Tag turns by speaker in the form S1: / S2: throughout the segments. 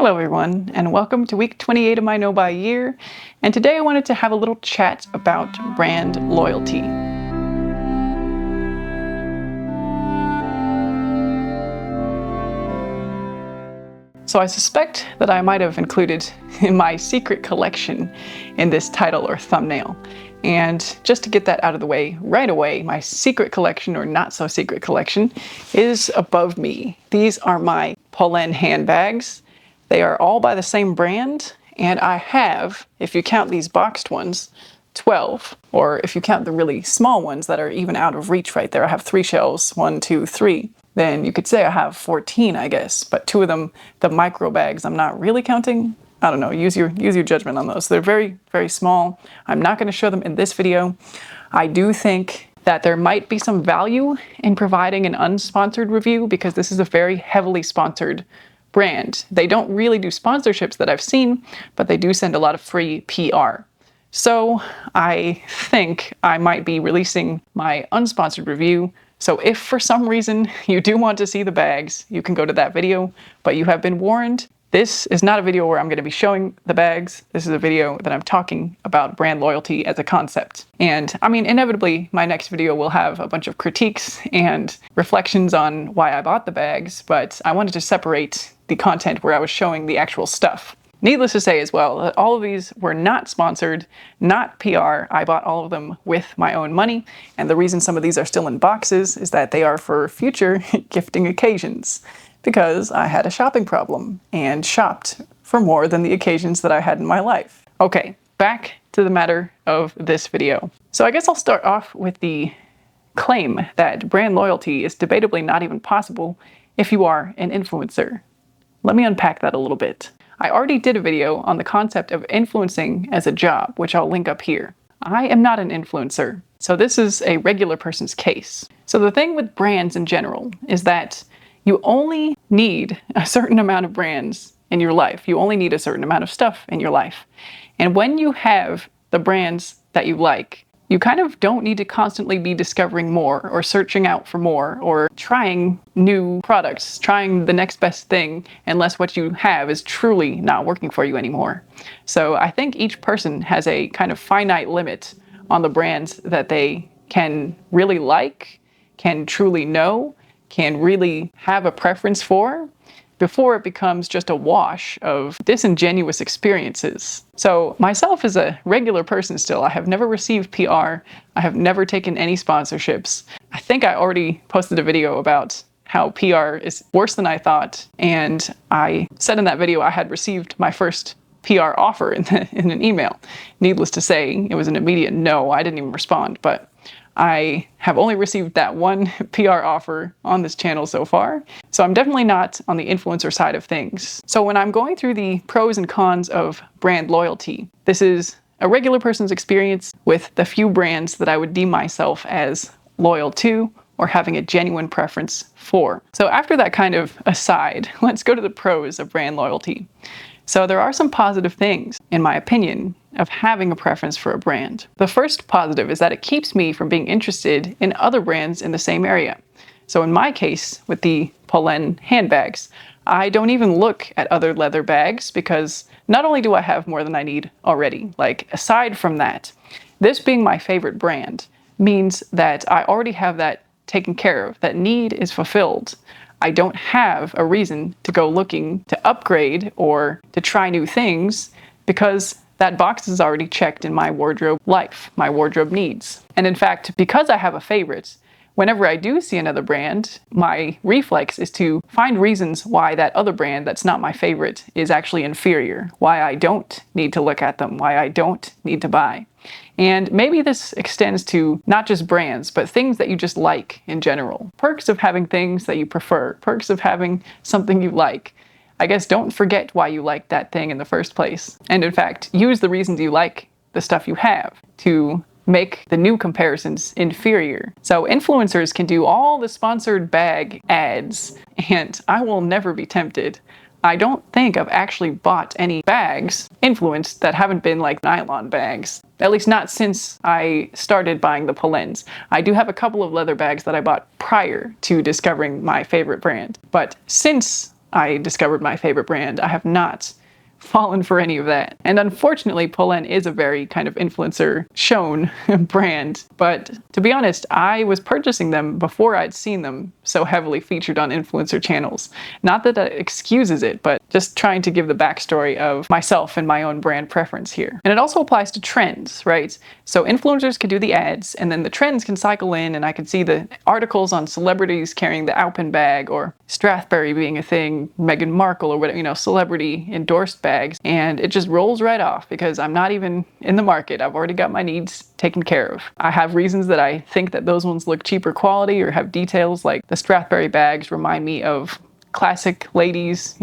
S1: Hello everyone, and welcome to week 28 of my No Buy Year, and today I wanted to have a little chat about brand loyalty. So I suspect that I might have included my secret collection in this title or thumbnail. And just to get that out of the way right away, my secret collection or not so secret collection is above me. These are my Pollen handbags. They are all by the same brand, and I have, if you count these boxed ones, 12. Or if you count the really small ones that are even out of reach right there, I have 3 shells, 1, 2, 3. Then you could say I have 14, I guess, but 2 of them, the micro bags, I'm not really counting. I don't know, use your judgment on those. They're very, very small. I'm not going to show them in this video. I do think that there might be some value in providing an unsponsored review because this is a very heavily sponsored brand. They don't really do sponsorships that I've seen, but they do send a lot of free PR. So I think I might be releasing my unsponsored review. So if for some reason you do want to see the bags, you can go to that video, but you have been warned. This is not a video where I'm going to be showing the bags. This is a video that I'm talking about brand loyalty as a concept. And I mean, inevitably, my next video will have a bunch of critiques and reflections on why I bought the bags, but I wanted to separate the content where I was showing the actual stuff. Needless to say as well, that all of these were not sponsored, not PR. I bought all of them with my own money, and the reason some of these are still in boxes is that they are for future gifting occasions, because I had a shopping problem and shopped for more than the occasions that I had in my life. Okay, back to the matter of this video. So I guess I'll start off with the claim that brand loyalty is debatably not even possible if you are an influencer. Let me unpack that a little bit. I already did a video on the concept of influencing as a job, which I'll link up here. I am not an influencer, so this is a regular person's case. So the thing with brands in general is that you only need a certain amount of brands in your life. You only need a certain amount of stuff in your life. And when you have the brands that you like, you kind of don't need to constantly be discovering more or searching out for more or trying new products, trying the next best thing, unless what you have is truly not working for you anymore. So I think each person has a kind of finite limit on the brands that they can really like, can truly know, can really have a preference for, before it becomes just a wash of disingenuous experiences. So myself as a regular person still, I have never received PR, I have never taken any sponsorships. I think I already posted a video about how PR is worse than I thought, and I said in that video I had received my first PR offer in an email. Needless to say, it was an immediate no, I didn't even respond, but I have only received that one PR offer on this channel so far, so I'm definitely not on the influencer side of things. So when I'm going through the pros and cons of brand loyalty, this is a regular person's experience with the few brands that I would deem myself as loyal to or having a genuine preference for. So after that kind of aside, let's go to the pros of brand loyalty. So there are some positive things, in my opinion, of having a preference for a brand. The first positive is that it keeps me from being interested in other brands in the same area. So in my case, with the Pollen handbags, I don't even look at other leather bags because not only do I have more than I need already, like aside from that, this being my favorite brand means that I already have that taken care of, that need is fulfilled. I don't have a reason to go looking to upgrade or to try new things because that box is already checked in my wardrobe life, my wardrobe needs. And in fact, because I have a favorite, whenever I do see another brand, my reflex is to find reasons why that other brand that's not my favorite is actually inferior, why I don't need to look at them, why I don't need to buy. And maybe this extends to not just brands, but things that you just like in general. Perks of having things that you prefer, perks of having something you like. I guess don't forget why you like that thing in the first place. And in fact, use the reasons you like the stuff you have to make the new comparisons inferior. So influencers can do all the sponsored bag ads, and I will never be tempted. I don't think I've actually bought any bags influenced that haven't been like nylon bags. At least not since I started buying the Pollens. I do have a couple of leather bags that I bought prior to discovering my favorite brand. But since I discovered my favorite brand. I have not fallen for any of that. And unfortunately, Pollen is a very kind of influencer shown brand. But to be honest, I was purchasing them before I'd seen them so heavily featured on influencer channels. Not that that excuses it, but just trying to give the backstory of myself and my own brand preference here. And it also applies to trends, right? So influencers can do the ads, and then the trends can cycle in, and I can see the articles on celebrities carrying the Alpen bag, or Strathberry being a thing, Meghan Markle, or whatever, celebrity endorsed bags, and it just rolls right off because I'm not even in the market. I've already got my needs taken care of. I have reasons that I think that those ones look cheaper quality or have details, like the Strathberry bags remind me of classic ladies,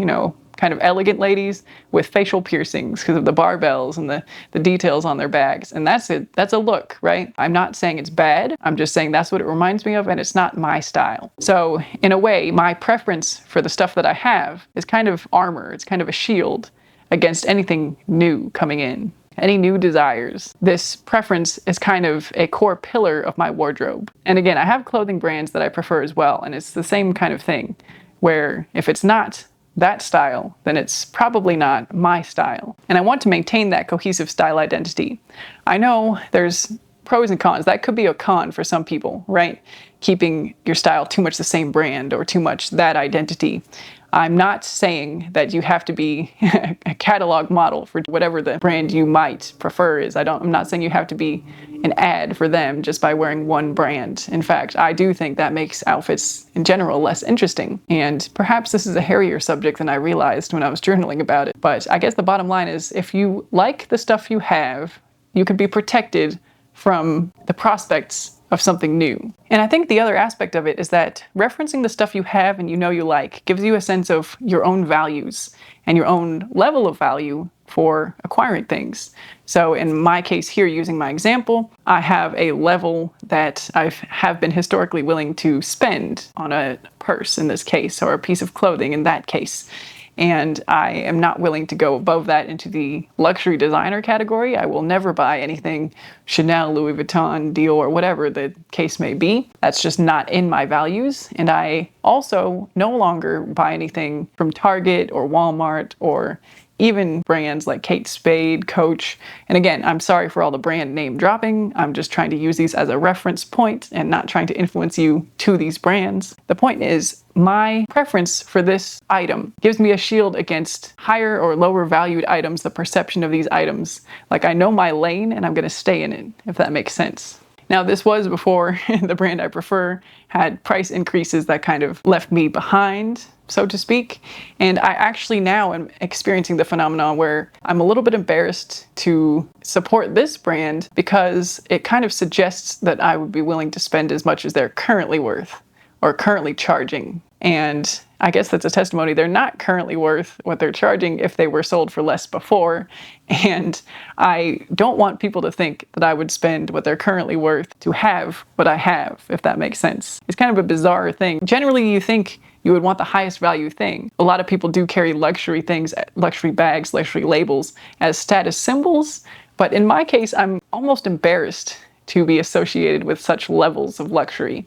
S1: kind of elegant ladies with facial piercings because of the barbells and the details on their bags. And that's it. That's a look, right? I'm not saying it's bad. I'm just saying that's what it reminds me of, and it's not my style. So in a way, my preference for the stuff that I have is kind of armor. It's kind of a shield against anything new coming in. Any new desires. This preference is kind of a core pillar of my wardrobe. And again, I have clothing brands that I prefer as well, and it's the same kind of thing, where if it's not that style, then it's probably not my style. And I want to maintain that cohesive style identity. I know there's pros and cons. That could be a con for some people, right? Keeping your style too much the same brand or too much that identity. I'm not saying that you have to be a catalog model for whatever the brand you might prefer is. I'm not saying you have to be an ad for them just by wearing one brand. In fact, I do think that makes outfits in general less interesting. And perhaps this is a hairier subject than I realized when I was journaling about it. But I guess the bottom line is, if you like the stuff you have, you could be protected from the prospects of something new. And I think the other aspect of it is that referencing the stuff you have and you like gives you a sense of your own values and your own level of value for acquiring things. So in my case here, using my example, I have a level that I have been historically willing to spend on a purse in this case, or a piece of clothing in that case. And I am not willing to go above that into the luxury designer category. I will never buy anything Chanel, Louis Vuitton, Dior, or whatever the case may be. That's just not in my values. And I also no longer buy anything from Target or Walmart or even brands like Kate Spade, Coach. And again, I'm sorry for all the brand name dropping. I'm just trying to use these as a reference point and not trying to influence you to these brands. The point is, my preference for this item gives me a shield against higher or lower valued items, the perception of these items. Like, I know my lane and I'm gonna stay in it, if that makes sense. Now, this was before the brand I prefer had price increases that kind of left me behind, so to speak. And I actually now am experiencing the phenomenon where I'm a little bit embarrassed to support this brand because it kind of suggests that I would be willing to spend as much as they're currently worth or currently charging. And I guess that's a testimony they're not currently worth what they're charging if they were sold for less before. And I don't want people to think that I would spend what they're currently worth to have what I have, if that makes sense. It's kind of a bizarre thing. Generally, you think you would want the highest value thing. A lot of people do carry luxury things, luxury bags, luxury labels as status symbols. But in my case, I'm almost embarrassed to be associated with such levels of luxury.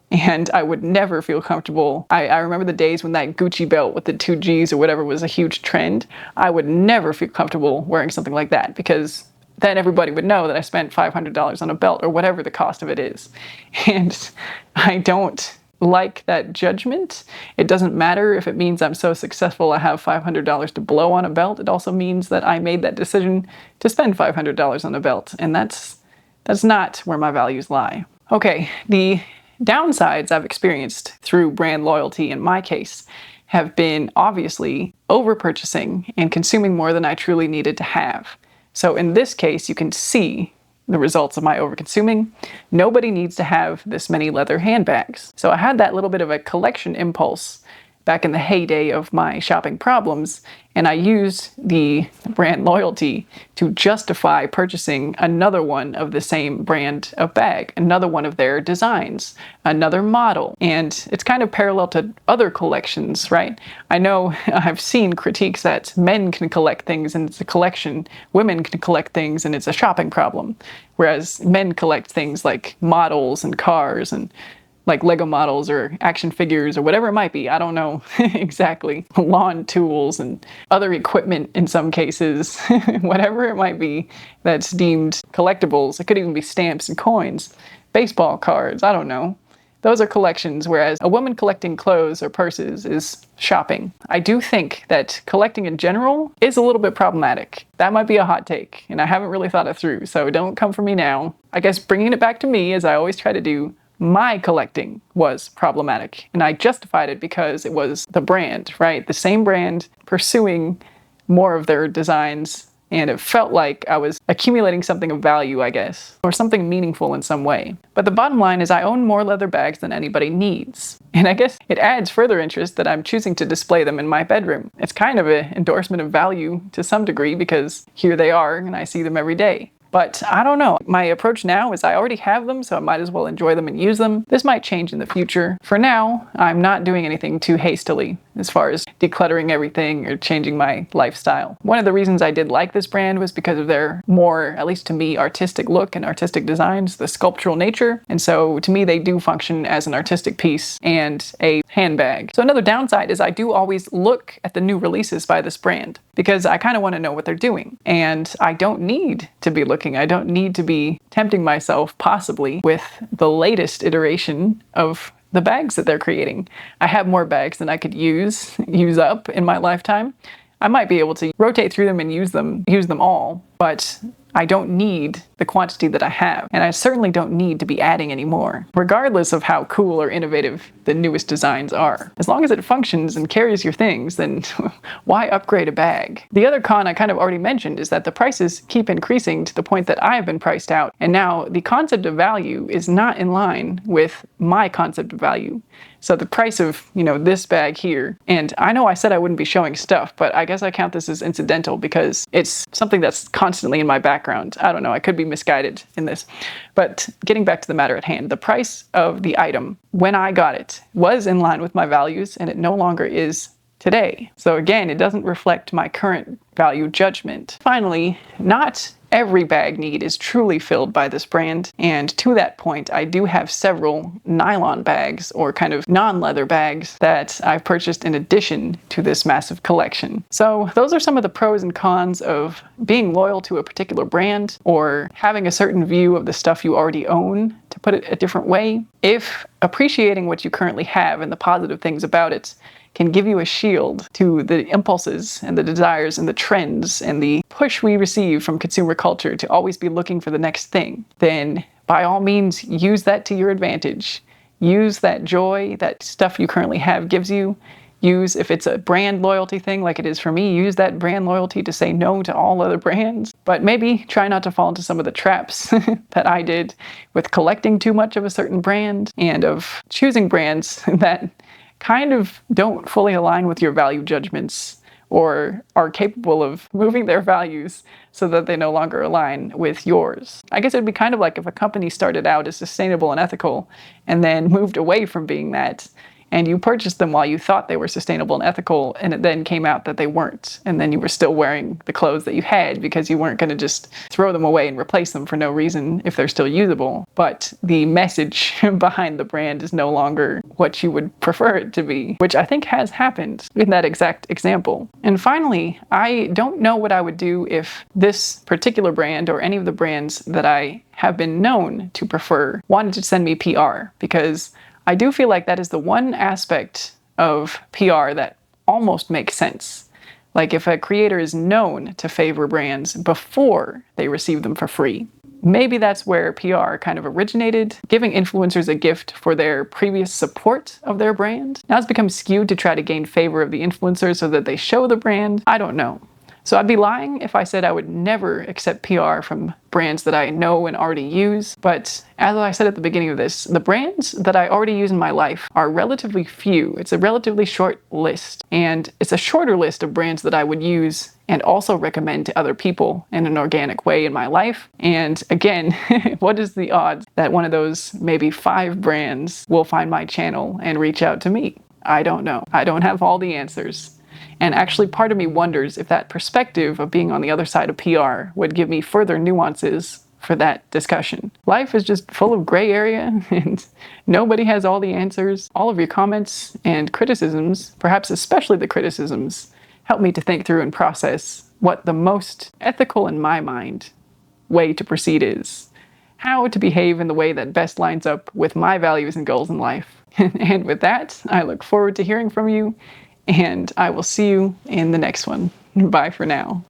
S1: And I would never feel comfortable. I remember the days when that Gucci belt with the 2Gs or whatever was a huge trend. I would never feel comfortable wearing something like that, because then everybody would know that I spent $500 on a belt or whatever the cost of it is. And I don't like that judgment. It doesn't matter if it means I'm so successful I have $500 to blow on a belt. It also means that I made that decision to spend $500 on a belt. And that's not where my values lie. Okay, the downsides I've experienced through brand loyalty in my case have been obviously overpurchasing and consuming more than I truly needed to have. So in this case, you can see the results of my overconsuming. Nobody needs to have this many leather handbags. So I had that little bit of a collection impulse back in the heyday of my shopping problems, and I used the brand loyalty to justify purchasing another one of the same brand of bag, another one of their designs, another model. And it's kind of parallel to other collections, right? I know I've seen critiques that men can collect things and it's a collection, women can collect things and it's a shopping problem, whereas men collect things like models and cars and like Lego models or action figures or whatever it might be. I don't know exactly. Lawn tools and other equipment in some cases, whatever it might be that's deemed collectibles. It could even be stamps and coins, baseball cards, I don't know. Those are collections, whereas a woman collecting clothes or purses is shopping. I do think that collecting in general is a little bit problematic. That might be a hot take, and I haven't really thought it through, so don't come for me now. I guess bringing it back to me, as I always try to do, my collecting was problematic, and I justified it because it was the brand, right? The same brand pursuing more of their designs, and it felt like I was accumulating something of value, I guess, or something meaningful in some way. But the bottom line is I own more leather bags than anybody needs. And I guess it adds further interest that I'm choosing to display them in my bedroom. It's kind of an endorsement of value to some degree because here they are and I see them every day. But I don't know. My approach now is I already have them, so I might as well enjoy them and use them. This might change in the future. For now, I'm not doing anything too hastily as far as decluttering everything or changing my lifestyle. One of the reasons I did like this brand was because of their more, at least to me, artistic look and artistic designs, the sculptural nature. And so to me, they do function as an artistic piece and a handbag. So another downside is I do always look at the new releases by this brand because I kind of want to know what they're doing. And I don't need to be looking. I don't need to be tempting myself possibly with the latest iteration of the bags that they're creating. I have more bags than I could use up in my lifetime. I might be able to rotate through them and use them all, but I don't need the quantity that I have, and I certainly don't need to be adding any more, regardless of how cool or innovative the newest designs are. As long as it functions and carries your things, then why upgrade a bag? The other con I kind of already mentioned is that the prices keep increasing to the point that I have been priced out, and now the concept of value is not in line with my concept of value. So the price of, this bag here, and I know I said I wouldn't be showing stuff, but I guess I count this as incidental because it's something that's constantly in my background. I don't know, I could be misguided in this. But getting back to the matter at hand, the price of the item when I got it was in line with my values, and it no longer is today. So again, it doesn't reflect my current value judgment. Finally, not every bag need is truly filled by this brand, and to that point, I do have several nylon bags or kind of non-leather bags that I've purchased in addition to this massive collection. So those are some of the pros and cons of being loyal to a particular brand or having a certain view of the stuff you already own, to put it a different way. If appreciating what you currently have and the positive things about it can give you a shield to the impulses and the desires and the trends and the push we receive from consumer culture to always be looking for the next thing, then by all means use that to your advantage. Use that joy that stuff you currently have gives you. Use, if it's a brand loyalty thing like it is for me, use that brand loyalty to say no to all other brands. But maybe try not to fall into some of the traps that I did with collecting too much of a certain brand and of choosing brands that kind of don't fully align with your value judgments or are capable of moving their values so that they no longer align with yours. I guess it would be kind of like if a company started out as sustainable and ethical and then moved away from being that, and you purchased them while you thought they were sustainable and ethical, and it then came out that they weren't, and then you were still wearing the clothes that you had because you weren't going to just throw them away and replace them for no reason if they're still usable. But the message behind the brand is no longer what you would prefer it to be, which I think has happened in that exact example. And finally, I don't know what I would do if this particular brand or any of the brands that I have been known to prefer wanted to send me PR, because I do feel like that is the one aspect of PR that almost makes sense. Like if a creator is known to favor brands before they receive them for free, maybe that's where PR kind of originated, giving influencers a gift for their previous support of their brand. Now it's become skewed to try to gain favor of the influencer so that they show the brand. I don't know. So I'd be lying if I said I would never accept PR from brands that I know and already use. But as I said at the beginning of this, the brands that I already use in my life are relatively few. It's a relatively short list. And it's a shorter list of brands that I would use and also recommend to other people in an organic way in my life. And again, what is the odds that one of those maybe 5 brands will find my channel and reach out to me? I don't know. I don't have all the answers. And actually, part of me wonders if that perspective of being on the other side of PR would give me further nuances for that discussion. Life is just full of gray area and nobody has all the answers. All of your comments and criticisms, perhaps especially the criticisms, help me to think through and process what the most ethical in my mind way to proceed is. How to behave in the way that best lines up with my values and goals in life. And with that, I look forward to hearing from you, and I will see you in the next one. Bye for now.